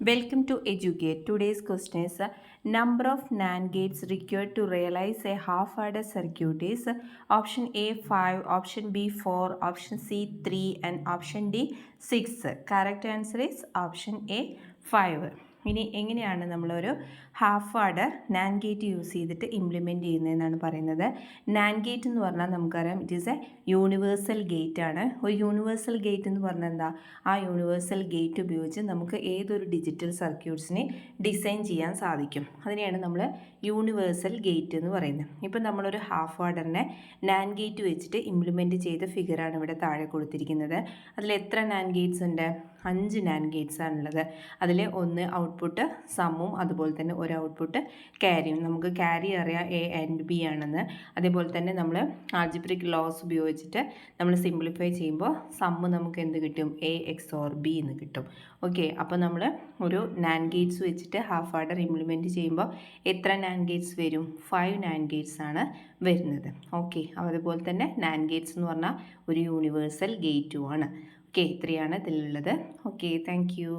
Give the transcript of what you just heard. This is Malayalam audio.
Welcome to Educate. Today's question is number of NAND gates required to realize a half-adder circuit is option A 5, option B 4, option C 3 and option D 6. Correct answer is option A 5. ഇനി എങ്ങനെയാണ് നമ്മളൊരു ഹാഫ് ആഡർ നാൻ ഗേറ്റ് യൂസ് ചെയ്തിട്ട് ഇംപ്ലിമെൻറ്റ് ചെയ്യുന്നതെന്നാണ് പറയുന്നത്. നാൻ ഗേറ്റ് എന്ന് പറഞ്ഞാൽ നമുക്കറിയാം it is A universal gate ആണ്. ഒരു യൂണിവേഴ്സൽ ഗേറ്റ് എന്ന് പറഞ്ഞാൽ എന്താ, ആ യൂണിവേഴ്സൽ ഗേറ്റ് ഉപയോഗിച്ച് നമുക്ക് ഏതൊരു ഡിജിറ്റൽ സർക്യൂട്ട്സിനെ ഡിസൈൻ ചെയ്യാൻ സാധിക്കും. അതിനെയാണ് നമ്മൾ യൂണിവേഴ്സൽ ഗേറ്റ് എന്ന് പറയുന്നത്. ഇപ്പം നമ്മളൊരു ഹാഫ് ആഡറിനെ നാൻ ഗേറ്റ് വെച്ചിട്ട് ഇംപ്ലിമെൻറ്റ് ചെയ്ത ഫിഗറാണ് ഇവിടെ താഴെ കൊടുത്തിരിക്കുന്നത്. അതിൽ എത്ര നാൻ ഗേറ്റ്സ് ഉണ്ട്? 5 നാൻ ഗേറ്റ്സ് ആണുള്ളത്. അതിൽ ഒന്ന് ഔട്ട്പുട്ട് സമ്മും അതുപോലെ തന്നെ ഒരു ഔട്ട്പുട്ട് ക്യാരിയും. നമുക്ക് ക്യാരി അറിയാം എ ആൻഡ് ബി ആണെന്ന്. അതേപോലെ തന്നെ നമ്മൾ ആൾജിബ്രിക് ലോസ് ഉപയോഗിച്ചിട്ട് നമ്മൾ സിംപ്ലിഫൈ ചെയ്യുമ്പോൾ സമ്മ് നമുക്ക് എന്ത് കിട്ടും? എ എക്സ് ഓർ ബി എന്ന് കിട്ടും. ഓക്കെ, അപ്പോൾ നമ്മൾ ഒരു നാൻ ഗേറ്റ്സ് വെച്ചിട്ട് ഹാഫ് ആഡർ ഇംപ്ലിമെൻറ്റ് ചെയ്യുമ്പോൾ എത്ര നാൻ ഗേറ്റ്സ് വരും? 5 നാൻ ഗേറ്റ്സ് ആണ് വരുന്നത്. ഓക്കെ, അതുപോലെ തന്നെ നാൻ ഗേറ്റ്സ് എന്ന് പറഞ്ഞാൽ ഒരു യൂണിവേഴ്സൽ ഗേറ്റുമാണ്. ഓക്കെ, ഇത്രയാണ് ഇതിലുള്ളത്. Okay, thank you.